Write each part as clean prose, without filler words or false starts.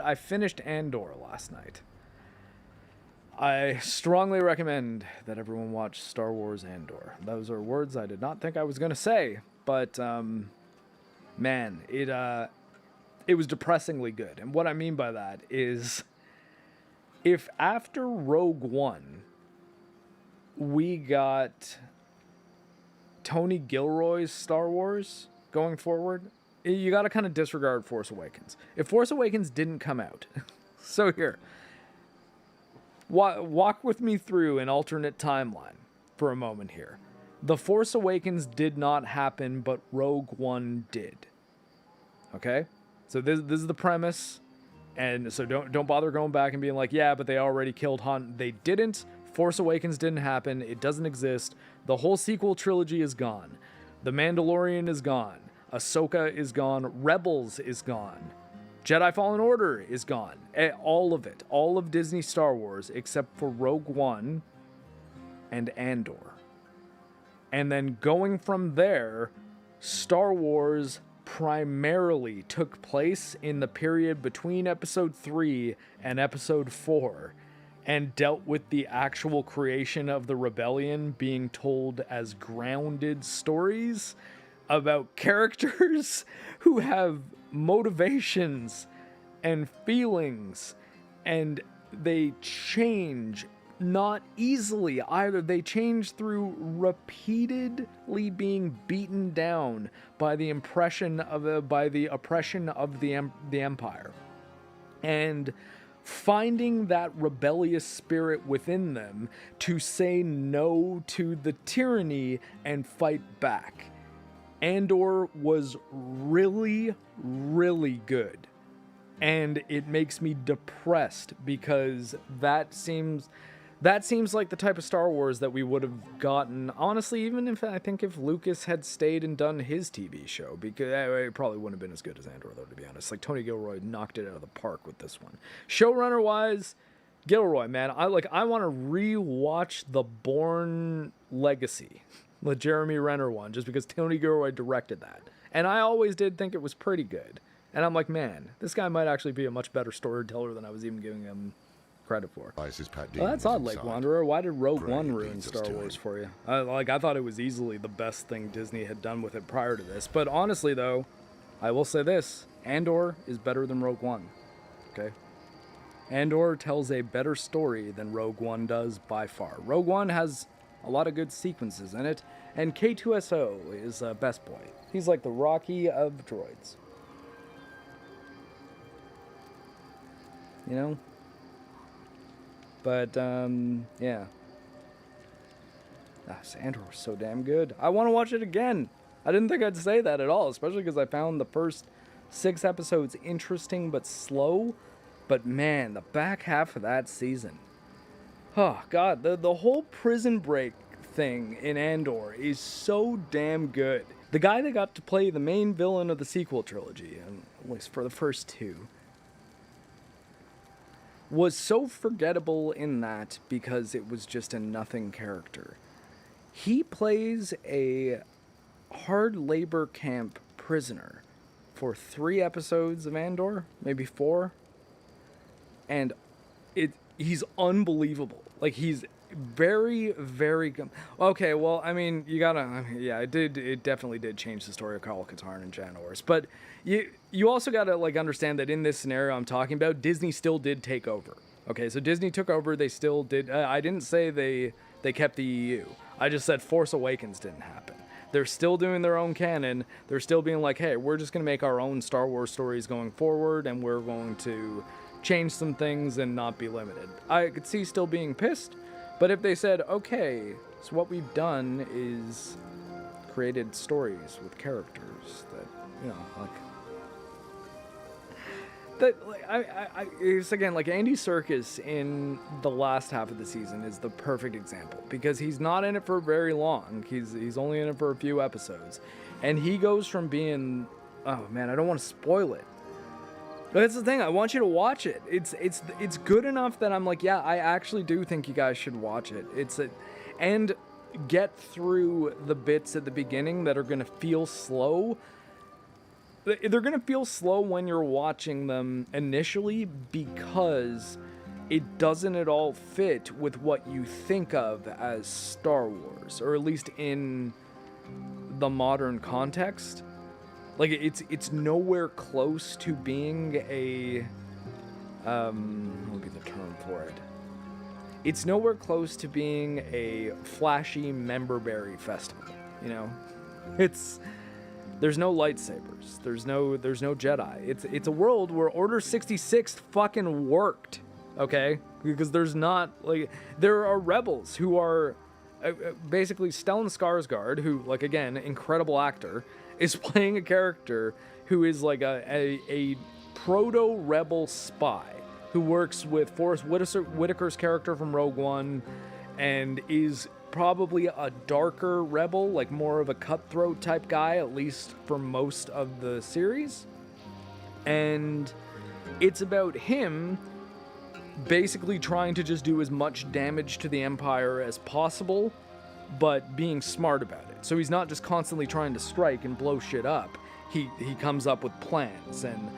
I finished Andor last night. I strongly recommend that everyone watch Star Wars Andor. Those are words I did not think I was going to say, but man, it was depressingly good. And what I mean by that is, if after Rogue One we got Tony Gilroy's Star Wars going forward, you got to kind of disregard Force Awakens. If Force Awakens didn't come out, so here, walk with me through an alternate timeline for a moment here. The Force Awakens did not happen, but Rogue One did. Okay? So this is the premise. And so don't bother going back and being like, yeah, but they already killed Han. They didn't. Force Awakens didn't happen. It doesn't exist. The whole sequel trilogy is gone. The Mandalorian is gone. Ahsoka is gone. Rebels is gone. Jedi Fallen Order is gone. All of it. All of Disney Star Wars except for Rogue One and Andor. And then going from there, Star Wars primarily took place in the period between Episode 3 and Episode 4 and dealt with the actual creation of the rebellion being told as grounded stories about characters who have motivations and feelings, and they change not easily either. They change through repeatedly being beaten down by the oppression of the empire, and finding that rebellious spirit within them to say no to the tyranny and fight back. Andor was really, really good. And it makes me depressed because that seems like the type of Star Wars that we would have gotten, honestly, even if Lucas had stayed and done his TV show, because it probably wouldn't have been as good as Andor, though, to be honest. Like, Tony Gilroy knocked it out of the park with this one. Showrunner-wise, Gilroy, man, I want to rewatch The Bourne Legacy, the Jeremy Renner one, just because Tony Gilroy directed that. And I always did think it was pretty good. And I'm like, man, this guy might actually be a much better storyteller than I was even giving him credit for. Well, that's odd, Lake Wanderer. Why did Rogue One ruin Star Wars for you? I thought it was easily the best thing Disney had done with it prior to this. But honestly, though, I will say this. Andor is better than Rogue One. Okay? Andor tells a better story than Rogue One does by far. Rogue One has a lot of good sequences in it, and K2SO is best boy. He's like the Rocky of droids. You know? But, yeah. Andor was so damn good. I want to watch it again. I didn't think I'd say that at all, especially because I found the first 6 episodes interesting but slow. But man, the back half of that season. Oh, God, the whole prison break thing in Andor is so damn good. The guy that got to play the main villain of the sequel trilogy, at least for the first 2, was so forgettable in that because it was just a nothing character. He plays a hard labor camp prisoner for 3 episodes of Andor, maybe 4, and he's unbelievable. Like, he's very, very good. Okay, well, I mean, it definitely did change the story of Karl Katarn and Jan Ors, but you also gotta, like, understand that in this scenario I'm talking about, Disney still did take over. Okay, so Disney took over, they still did, I didn't say they kept the EU, I just said Force Awakens didn't happen. They're still doing their own canon, they're still being like, hey, we're just gonna make our own Star Wars stories going forward, and we're going to change some things and not be limited. I could see still being pissed, but if they said, okay, so what we've done is created stories with characters that, you know, like, that, like, it's again, like, Andy Serkis in the last half of the season is the perfect example, because he's not in it for very long. He's only in it for a few episodes, and he goes from being, oh man, I don't want to spoil it. But that's the thing, I want you to watch it. It's good enough that I'm like, yeah, I actually do think you guys should watch it. And get through the bits at the beginning that are going to feel slow, they're going to feel slow when you're watching them initially because it doesn't at all fit with what you think of as Star Wars, or at least in the modern context. Like, it's nowhere close to being a, what would be the term for it? It's nowhere close to being a flashy memberberry festival, you know? There's no lightsabers. There's no Jedi. It's a world where Order 66 fucking worked, okay? Because there's not, like, there are rebels who are, basically Stellan Skarsgård, who, like, again, incredible actor, is playing a character who is like a proto-rebel spy who works with Forrest Whitaker's character from Rogue One, and is probably a darker rebel, like more of a cutthroat type guy, at least for most of the series. And it's about him basically trying to just do as much damage to the Empire as possible, but being smart about it. So he's not just constantly trying to strike and blow shit up. He comes up with plans, and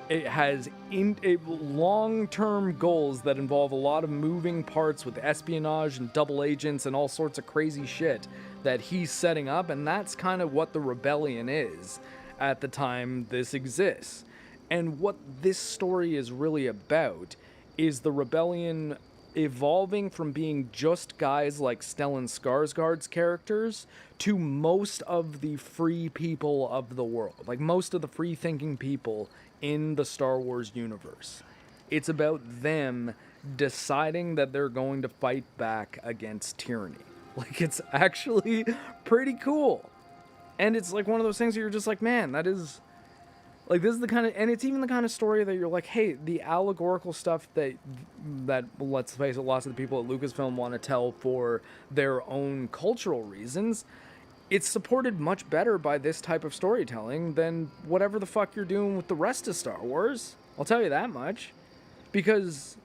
it has long-term goals that involve a lot of moving parts with espionage and double agents and all sorts of crazy shit that he's setting up, and that's kind of what the rebellion is at the time this exists. And what this story is really about is the rebellion evolving from being just guys like Stellan Skarsgård's characters to most of the free people of the world, like most of the free-thinking people in the Star Wars universe. It's about them deciding that they're going to fight back against tyranny. Like, it's actually pretty cool. And it's like one of those things that you're just like, man, that is, like, this is the kind of, and it's even the kind of story that you're like, hey, the allegorical stuff that let's face it, lots of the people at Lucasfilm want to tell for their own cultural reasons, it's supported much better by this type of storytelling than whatever the fuck you're doing with the rest of Star Wars. I'll tell you that much. Because,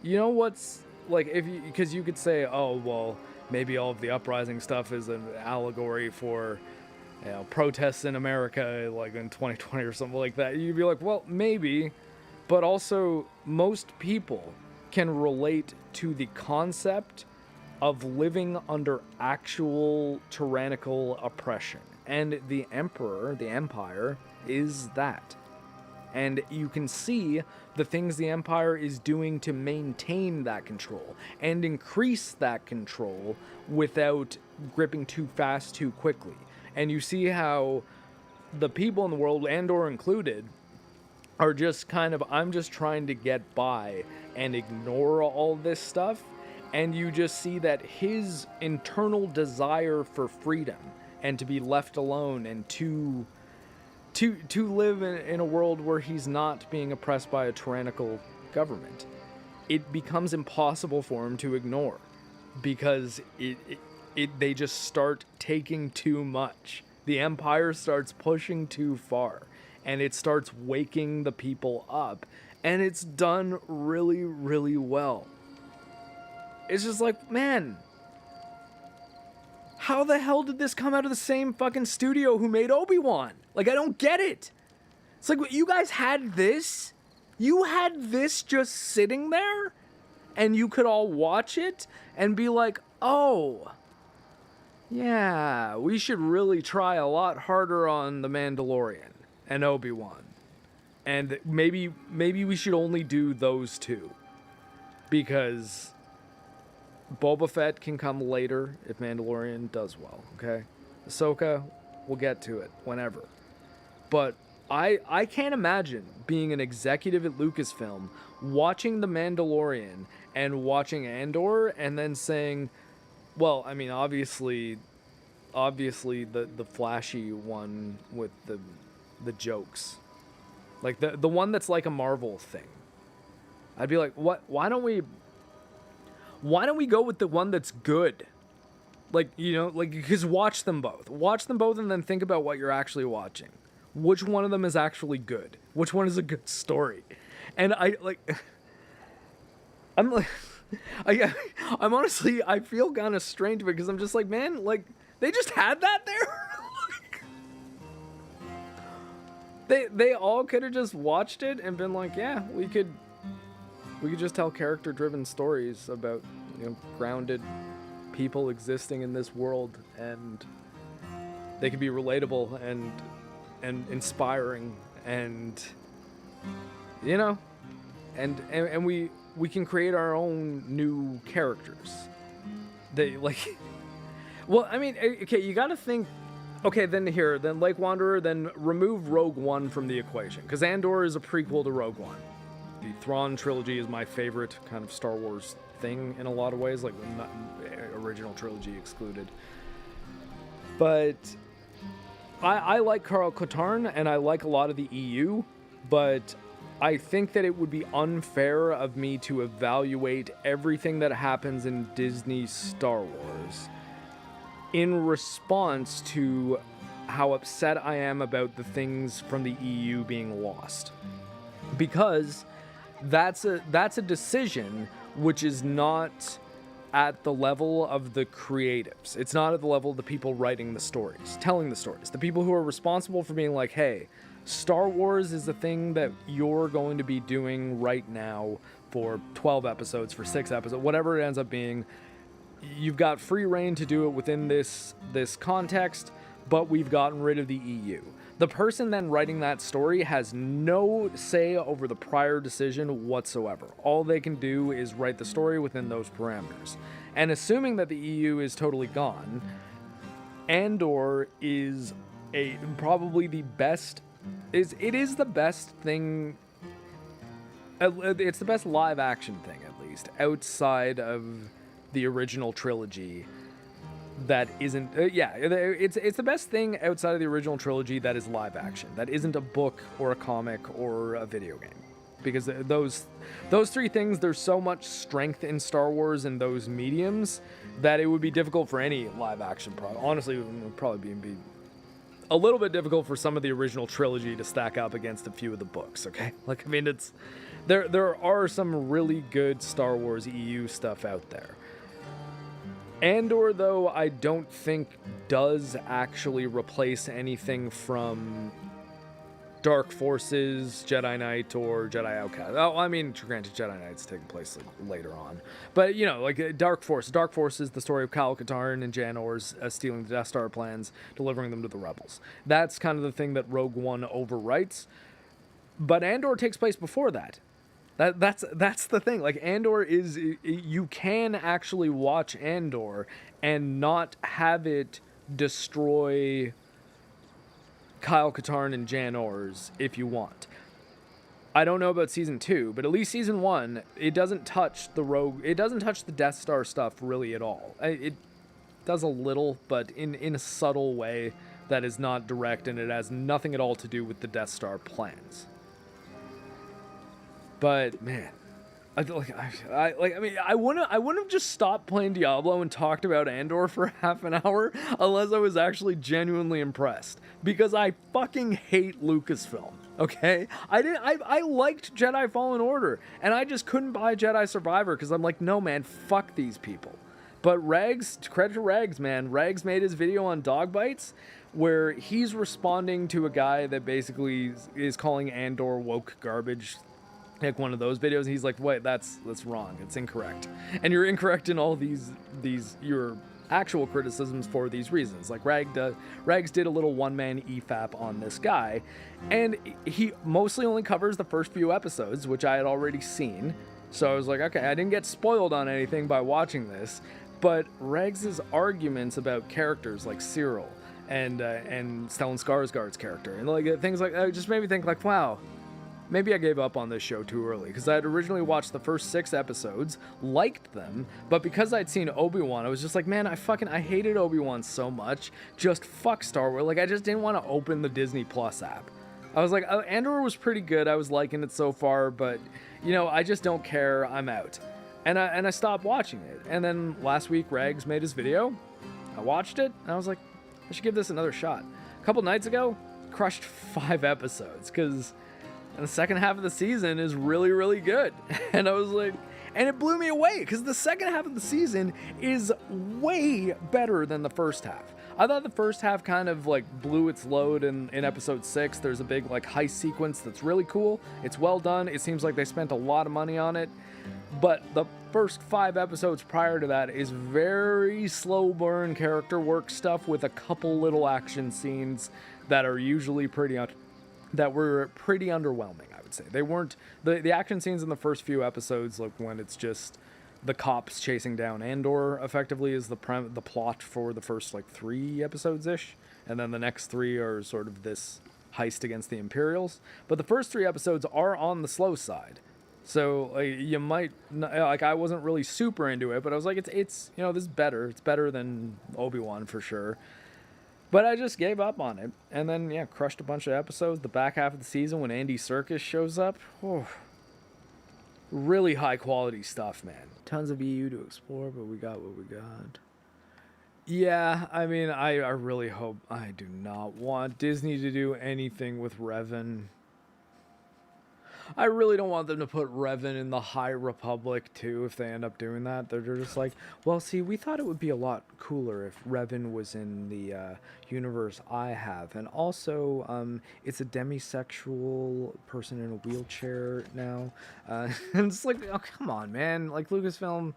you know what's, like, because you could say, oh, well, maybe all of the uprising stuff is an allegory for, you know, protests in America, like in 2020 or something like that. You'd be like, well, maybe, but also most people can relate to the concept of living under actual tyrannical oppression. And the Emperor, the Empire, is that. And you can see the things the Empire is doing to maintain that control and increase that control without gripping too fast too quickly. And you see how the people in the world, Andor included, are just kind of, I'm just trying to get by and ignore all this stuff. And you just see that his internal desire for freedom and to be left alone and to live in a world where he's not being oppressed by a tyrannical government, it becomes impossible for him to ignore, because they just start taking too much. The Empire starts pushing too far, and it starts waking the people up, and it's done really, really well. It's just like, man, how the hell did this come out of the same fucking studio who made Obi-Wan? Like, I don't get it. It's like, you guys had this? You had this just sitting there? And you could all watch it and be like, oh, yeah, we should really try a lot harder on The Mandalorian and Obi-Wan. And maybe we should only do those two. Because Boba Fett can come later if Mandalorian does well, okay? Ahsoka, we'll get to it whenever. But I can't imagine being an executive at Lucasfilm, watching The Mandalorian and watching Andor, and then saying, well, I mean, obviously the flashy one with the jokes. Like the one that's like a Marvel thing. I'd be like, what? Why don't we go with the one that's good? Like, you know, like, because watch them both and then think about what you're actually watching. Which one of them is actually good? Which one is a good story? And I'm honestly, I feel kind of strange because I'm just like, man, like, they just had that there? They all could have just watched it and been like, yeah, we could just tell character-driven stories about, grounded people existing in this world, and they could be relatable and inspiring, and and we can create our own new characters. They like, well, I mean, okay, you got to think. Okay, then Lake Wanderer, then remove Rogue One from the equation, because Andor is a prequel to Rogue One. The Thrawn trilogy is my favorite kind of Star Wars thing in a lot of ways, like not, original trilogy excluded. But I like Karl Katarn, and I like a lot of the EU, but I think that it would be unfair of me to evaluate everything that happens in Disney Star Wars in response to how upset I am about the things from the EU being lost. Because that's a decision which is not at the level of the creatives. It's not at the level of the people writing the stories, telling the stories. The people who are responsible for being like, hey, Star Wars is the thing that you're going to be doing right now for 12 episodes, for 6 episodes, whatever it ends up being. You've got free reign to do it within this context, but we've gotten rid of the EU. The person then writing that story has no say over the prior decision whatsoever. All they can do is write the story within those parameters. And assuming that the EU is totally gone, Andor is probably the best. It is the best thing. It's the best live action thing, at least, outside of the original trilogy that isn't it's the best thing outside of the original trilogy that is live action, that isn't a book or a comic or a video game, because those three things, there's so much strength in Star Wars in those mediums that it would be difficult for any live action product. Honestly, it would probably be a little bit difficult for some of the original trilogy to stack up against a few of the books. Okay, like, I mean, it's there are some really good Star Wars EU stuff out there. Andor, though, I don't think does actually replace anything from Dark Forces, Jedi Knight, or Jedi Outcast. Oh, I mean, granted, Jedi Knight's taking place later on. But, like Dark Force. Dark Force is the story of Kyle Katarn and Jan Ors stealing the Death Star plans, delivering them to the Rebels. That's kind of the thing that Rogue One overwrites. But Andor takes place before that. That's the thing. Like, Andor is, you can actually watch Andor and not have it destroy Kyle Katarn and Jan Ors if you want. I don't know about season 2, but at least season 1, it doesn't touch the Death Star stuff really at all. It does a little, but in a subtle way that is not direct, and it has nothing at all to do with the Death Star plans. But man, I wouldn't have just stopped playing Diablo and talked about Andor for half an hour unless I was actually genuinely impressed, because I fucking hate Lucasfilm. Okay, I liked Jedi Fallen Order, and I just couldn't buy Jedi Survivor because I'm like, no man, fuck these people. But Rags, credit to Rags, man. Rags made his video on dog bites where he's responding to a guy that basically is calling Andor woke garbage. Like one of those videos, he's like, wait, that's wrong. It's incorrect. And you're incorrect in all these your actual criticisms for these reasons. Like Rags did a little one-man EFAP on this guy, and he mostly only covers the first few episodes, which I had already seen. So I was like, okay, I didn't get spoiled on anything by watching this. But Rags' arguments about characters like Cyril and Stellan Skarsgård's character, and like things like that, just made me think like, wow, maybe I gave up on this show too early, because I had originally watched the first 6 episodes, liked them, but because I'd seen Obi-Wan, I was just like, man, I hated Obi-Wan so much, just fuck Star Wars. Like, I just didn't want to open the Disney Plus app. I was like, oh, Andor was pretty good, I was liking it so far, but, I just don't care, I'm out. And I stopped watching it. And then last week, Rags made his video, I watched it, and I was like, I should give this another shot. A couple nights ago, crushed 5 episodes, because the second half of the season is really, really good. And I was like, and it blew me away, because the second half of the season is way better than the first half. I thought the first half kind of like blew its load in episode 6. There's a big like heist sequence that's really cool. It's well done. It seems like they spent a lot of money on it. But the first 5 episodes prior to that is very slow burn character work stuff with a couple little action scenes that are usually that were pretty underwhelming, I would say. They weren't the action scenes in the first few episodes, like when it's just the cops chasing down Andor, effectively is the plot for the first like 3 episodes ish, and then the next 3 are sort of this heist against the Imperials. But the first 3 episodes are on the slow side. So you might like, I wasn't really super into it, but I was like, it's you know, this is better. It's better than Obi-Wan for sure. But I just gave up on it, and then yeah, crushed a bunch of episodes. The back half of the season when Andy Serkis shows up, really high quality stuff, man. Tons of EU to explore, but we got what we got. Yeah, I mean, I really hope. I do not want Disney to do anything with Revan. I really don't want them to put Revan in the High Republic, too, if they end up doing that. They're just like, well, see, we thought it would be a lot cooler if Revan was in the universe I have. And also, it's a demisexual person in a wheelchair now. And it's like, oh, come on, man. Like, Lucasfilm,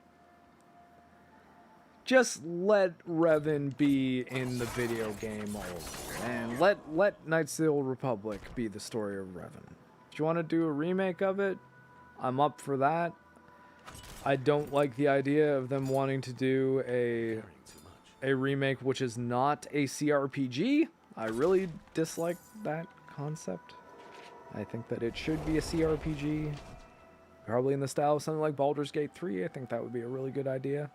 just let Revan be in the video game all over. And let Knights of the Old Republic be the story of Revan. If you want to do a remake of it, I'm up for that. I don't like the idea of them wanting to do a remake which is not a CRPG. I really dislike that concept. I think that it should be a CRPG. Probably in the style of something like Baldur's Gate 3. I think that would be a really good idea.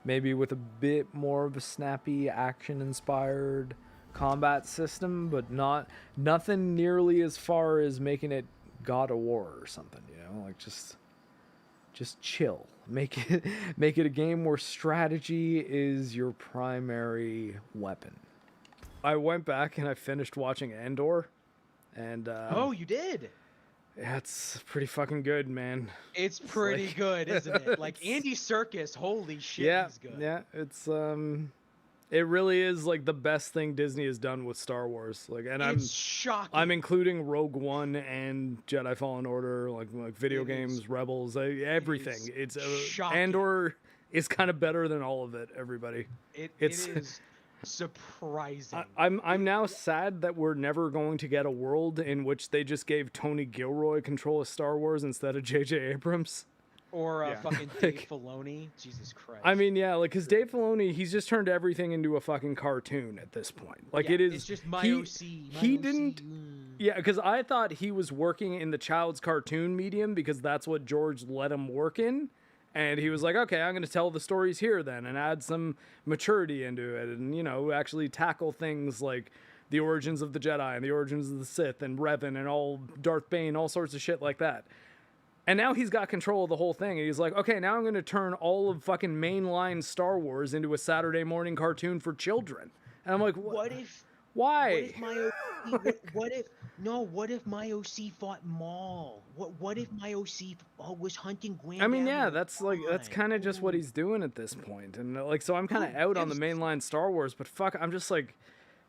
Maybe with a bit more of a snappy, action-inspired combat system, but nothing nearly as far as making it God of War or something, you know, like just chill. Make it a game where strategy is your primary weapon. I went back and I finished watching Andor, and oh, you did? Yeah, it's pretty fucking good, man. It's pretty like, good, isn't it? Like Andy Serkis, holy shit, yeah, he's good. Yeah, it's it really is like the best thing Disney has done with Star Wars. Like, and it's shocking. I'm including Rogue One and Jedi Fallen Order, like video games, Rebels, everything. It's Andor is kind of better than all of it. Everybody, it is surprising. I'm now sad that we're never going to get a world in which they just gave Tony Gilroy control of Star Wars instead of J.J. Abrams. Or fucking Dave Filoni. Jesus Christ. I mean, yeah, like, because Dave Filoni, he's just turned everything into a fucking cartoon at this point. Like, it is. It's just my OC. He didn't. Yeah, because I thought he was working in the child's cartoon medium because that's what George let him work in. And he was like, okay, I'm going to tell the stories here then and add some maturity into it and, you know, actually tackle things like the origins of the Jedi and the origins of the Sith and Revan and all Darth Bane, all sorts of shit like that. And now he's got control of the whole thing. And he's like, okay, now I'm going to turn all of fucking mainline Star Wars into a Saturday morning cartoon for children. And I'm like, what if... Why? What if my OC fought Maul? What if my OC was hunting Grand? I mean, yeah, that's kind of just what he's doing at this point. And like, so I'm kind of out on the mainline Star Wars, but fuck, I'm just like,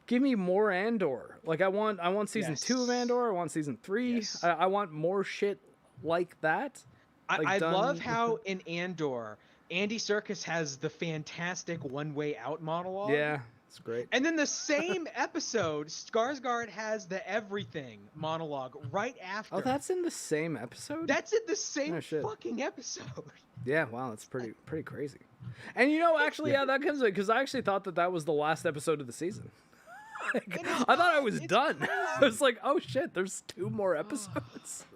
give me more Andor. Like, I want season 2 of Andor. I want season 3. Yes. I want more shit like that. Like I love how in Andor, Andy Serkis has the fantastic one-way out monologue. Yeah, it's great. And then the same episode, Skarsgård has the everything monologue right after. Oh, that's in the same episode? That's in the same fucking episode. Yeah, wow, that's pretty crazy. And you know, actually, yeah, that comes because I actually thought that was the last episode of the season. I thought I was done. Crazy. I was like, oh shit, there's 2 more episodes.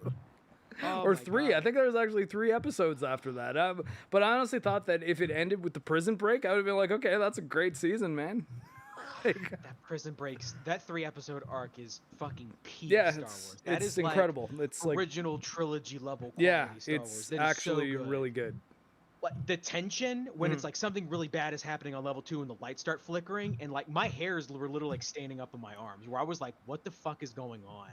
Or 3. God. I think there was actually 3 episodes after that. But I honestly thought that if it ended with the prison break, I would have been like, okay, that's a great season, man. That prison breaks, that 3-episode arc is fucking peak Star Wars. It's incredible. Like it's like original trilogy level quality Star Wars. It's actually really good. The tension when it's like something really bad is happening on level 2 and the lights start flickering and like my hairs were literally like standing up on my arms where I was like, what the fuck is going on?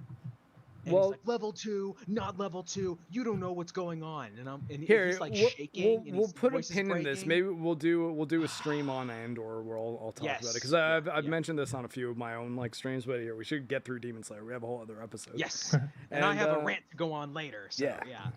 And Well- he's like, level 2, not level 2. You don't know what's going on. And Here, he's like we'll, shaking. and we'll his put a voice is pin in this. breaking. Maybe we'll do a stream on Andor where I'll talk about it, because Yes, I've yeah. mentioned this on a few of my own like streams. But here, we should get through Demon Slayer. We have a whole other episode. Yes. And I have a uh, rant to go on later. So, yeah. yeah.